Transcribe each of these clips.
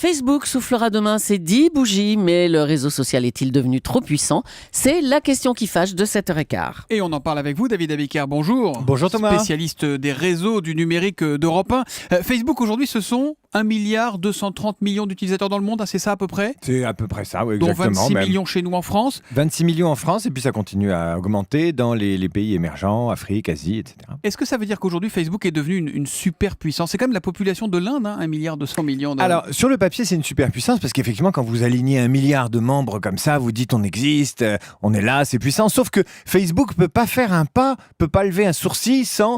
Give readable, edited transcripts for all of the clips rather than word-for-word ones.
Facebook soufflera demain ses 10 bougies, mais le réseau social est-il devenu trop puissant? C'est la question qui fâche de 7h15. Et on en parle avec vous, David Abiker. Bonjour. Bonjour Thomas. Spécialiste des réseaux du numérique d'Europe 1. Facebook aujourd'hui, ce sont 1,230 milliard d'utilisateurs dans le monde, c'est ça à peu près? C'est à peu près ça, oui, exactement. Dont 26 millions chez nous en France. 26 millions en France, et puis ça continue à augmenter dans les pays émergents, Afrique, Asie, etc. Est-ce que ça veut dire qu'aujourd'hui, Facebook est devenu une super puissance? C'est quand même la population de l'Inde, 1,2 milliard. Alors, sur le papier, c'est une super puissance, parce qu'effectivement, quand vous alignez 1 milliard de membres comme ça, vous dites on existe, on est là, c'est puissant. Sauf que Facebook peut pas faire un pas, peut pas lever un sourcil sans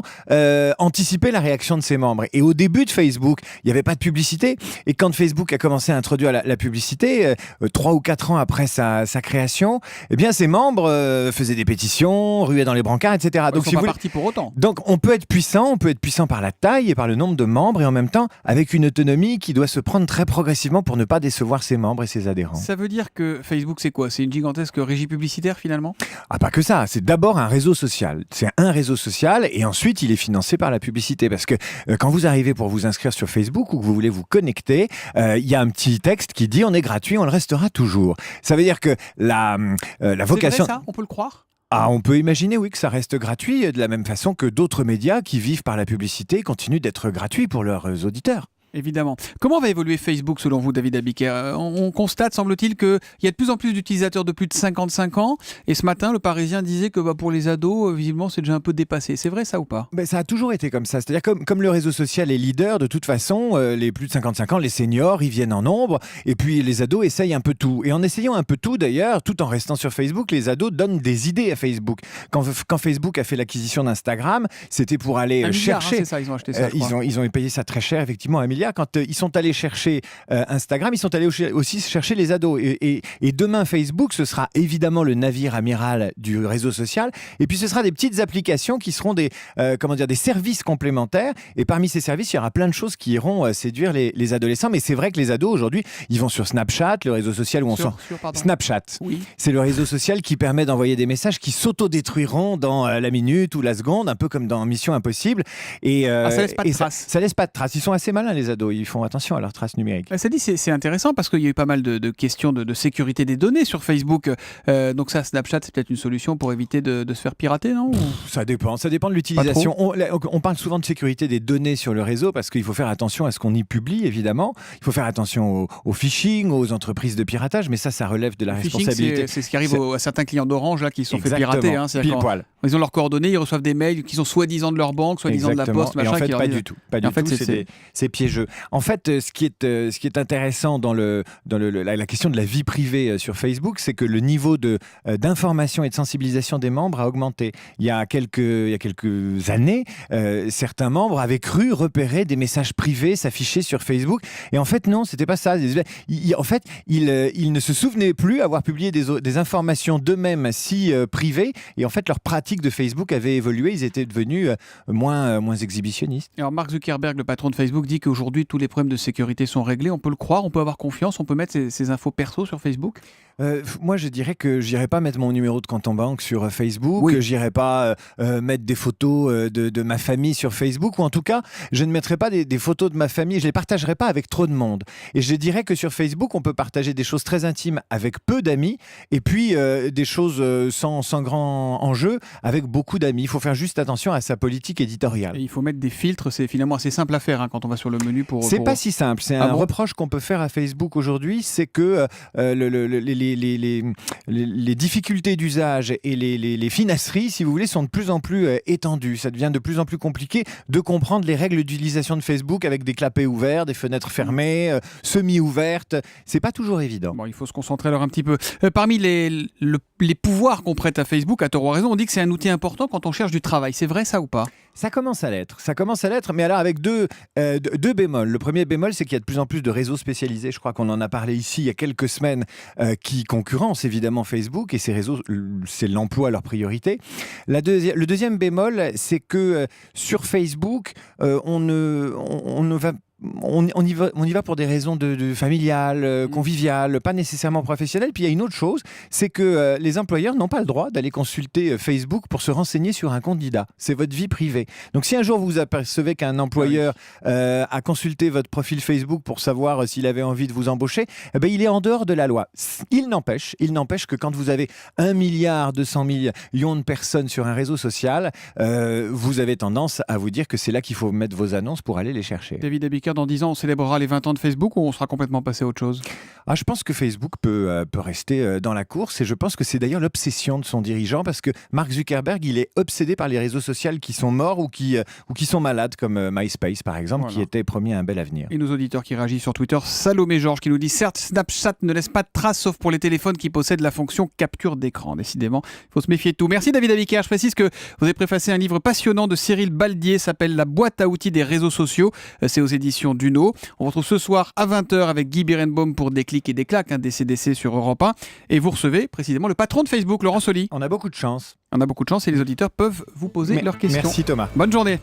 anticiper la réaction de ses membres. Et au début de Facebook, il n'y avait pas de publicité. Et quand Facebook a commencé à introduire la publicité, 3 ou 4 ans après sa création, eh bien, ses membres faisaient des pétitions, ruaient dans les brancards, etc. Donc, ils sont pas partis pour autant. Donc, on peut être puissant par la taille et par le nombre de membres, et en même temps, avec une autonomie qui doit se prendre très progressivement pour ne pas décevoir ses membres et ses adhérents. Ça veut dire que Facebook, c'est quoi? C'est une gigantesque régie publicitaire, finalement? Ah, pas que ça. C'est d'abord un réseau social. C'est un réseau social, et ensuite, il est financé par la publicité. Parce que quand vous arrivez pour vous inscrire sur Facebook ou que vous voulez vous connecter, il y a un petit texte qui dit on est gratuit, on le restera toujours. Ça veut dire que la vocation... C'est vrai ça? On peut le croire? Ah, on peut imaginer, oui, que ça reste gratuit, de la même façon que d'autres médias qui vivent par la publicité continuent d'être gratuits pour leurs auditeurs. Évidemment. Comment va évoluer Facebook selon vous, David Abiker? On constate, semble-t-il, qu'il y a de plus en plus d'utilisateurs de plus de 55 ans. Et ce matin, le Parisien disait que pour les ados, visiblement, c'est déjà un peu dépassé. C'est vrai ça ou pas? Ça a toujours été comme ça. C'est-à-dire comme le réseau social est leader, de toute façon, les plus de 55 ans, les seniors, ils viennent en nombre. Et puis les ados essayent un peu tout. Et en essayant un peu tout, d'ailleurs, tout en restant sur Facebook, les ados donnent des idées à Facebook. Quand Facebook a fait l'acquisition d'Instagram, c'était pour aller chercher... C'est ça, ils ont acheté ça, ils ont payé ça très cher, effectivement, 1 milliard. Quand ils sont allés chercher Instagram, ils sont allés aussi chercher les ados. Et demain, Facebook, ce sera évidemment le navire amiral du réseau social. Et puis, ce sera des petites applications qui seront des services complémentaires. Et parmi ces services, il y aura plein de choses qui iront séduire les adolescents. Mais c'est vrai que les ados, aujourd'hui, ils vont sur Snapchat, le réseau social où on sort. Snapchat. Oui. C'est le réseau social qui permet d'envoyer des messages qui s'autodétruiront dans la minute ou la seconde, un peu comme dans Mission Impossible. Et ça laisse pas de traces. Ça laisse pas de traces. Ils sont assez malins, les ados. Ils font attention à leurs traces numériques. Ça dit, c'est intéressant parce qu'il y a eu pas mal de questions de sécurité des données sur Facebook. Donc ça, Snapchat, c'est peut-être une solution pour éviter de se faire pirater, non? Ça dépend de l'utilisation. On parle souvent de sécurité des données sur le réseau parce qu'il faut faire attention à ce qu'on y publie, évidemment. Il faut faire attention au phishing, aux entreprises de piratage, mais ça relève de la responsabilité. C'est ce qui arrive à certains clients d'Orange là, qui se sont fait pirater. Pile poil. Ils ont leurs coordonnées, ils reçoent des mails qui sont soi-disant de leur banque, soi-disant de la poste, machin. Et en fait, pas du tout. Pas du tout. C'est piégeux. En fait, ce qui est intéressant dans la question de la vie privée sur Facebook, c'est que le niveau d'information et de sensibilisation des membres a augmenté. Il y a quelques années, certains membres avaient cru repérer des messages privés s'afficher sur Facebook. Et en fait, non, c'était pas ça. En fait, ils ne se souvenaient plus avoir publié des informations d'eux-mêmes si privées. Et en fait, leur pratique de Facebook avait évolué. Ils étaient devenus moins exhibitionnistes. Alors, Mark Zuckerberg, le patron de Facebook, dit qu'aujourd'hui, tous les problèmes de sécurité sont réglés. On peut le croire, on peut avoir confiance, on peut mettre ses infos perso sur Facebook? Moi, je dirais que j'irai pas mettre mon numéro de compte en banque sur Facebook, oui. J'irai pas mettre des photos de ma famille sur Facebook, ou en tout cas, je ne mettrai pas des photos de ma famille, je les partagerai pas avec trop de monde. Et je dirais que sur Facebook, on peut partager des choses très intimes avec peu d'amis, et puis des choses sans grand enjeu avec beaucoup d'amis. Il faut faire juste attention à sa politique éditoriale. Et il faut mettre des filtres, c'est finalement assez simple à faire quand on va sur le menu pour... C'est pas si simple, c'est un reproche qu'on peut faire à Facebook aujourd'hui, c'est que les difficultés d'usage et les finasseries, si vous voulez, sont de plus en plus étendues. Ça devient de plus en plus compliqué de comprendre les règles d'utilisation de Facebook avec des clapets ouverts, des fenêtres fermées, semi-ouvertes. C'est pas toujours évident. Bon, il faut se concentrer alors un petit peu. Parmi les pouvoirs qu'on prête à Facebook, à tort ou à raison, on dit que c'est un outil important quand on cherche du travail. C'est vrai ça ou pas? Ça commence à l'être, mais alors avec deux bémols. Le premier bémol, c'est qu'il y a de plus en plus de réseaux spécialisés. Je crois qu'on en a parlé ici il y a quelques semaines, qui concurrencent évidemment Facebook, et ces réseaux, c'est l'emploi leur priorité. Le deuxième bémol, c'est que sur Facebook, on ne va on y va pour des raisons de familiales, conviviales, pas nécessairement professionnelles. Puis il y a une autre chose, c'est que les employeurs n'ont pas le droit d'aller consulter Facebook pour se renseigner sur un candidat. C'est votre vie privée. Donc si un jour vous apercevez qu'un employeur a consulté votre profil Facebook pour savoir s'il avait envie de vous embaucher, eh ben, il est en dehors de la loi. Il n'empêche que quand vous avez 1,2 milliard de personnes sur un réseau social, vous avez tendance à vous dire que c'est là qu'il faut mettre vos annonces pour aller les chercher. David Abiker, dans 10 ans, on célébrera les 20 ans de Facebook ou on sera complètement passé à autre chose ? Je pense que Facebook peut rester dans la course et je pense que c'est d'ailleurs l'obsession de son dirigeant parce que Mark Zuckerberg, il est obsédé par les réseaux sociaux qui sont morts ou qui sont malades comme MySpace par exemple, qui était promis un bel avenir. Et nos auditeurs qui réagissent sur Twitter, Salomé Georges qui nous dit « Certes, Snapchat ne laisse pas de traces sauf pour les téléphones qui possèdent la fonction capture d'écran. » Décidément, il faut se méfier de tout. Merci David Abiker. Je précise que vous avez préfacé un livre passionnant de Cyril Baldier, s'appelle « La boîte à outils des réseaux sociaux ». C'est aux éditions Duno. On retrouve ce soir à 20h avec Guy Berenbaum pour Déclic et Déclac, des CDC sur Europe 1. Et vous recevez précisément le patron de Facebook, Laurent Soli. On a beaucoup de chance. On a beaucoup de chance et les auditeurs peuvent vous poser leurs questions. Merci Thomas. Bonne journée.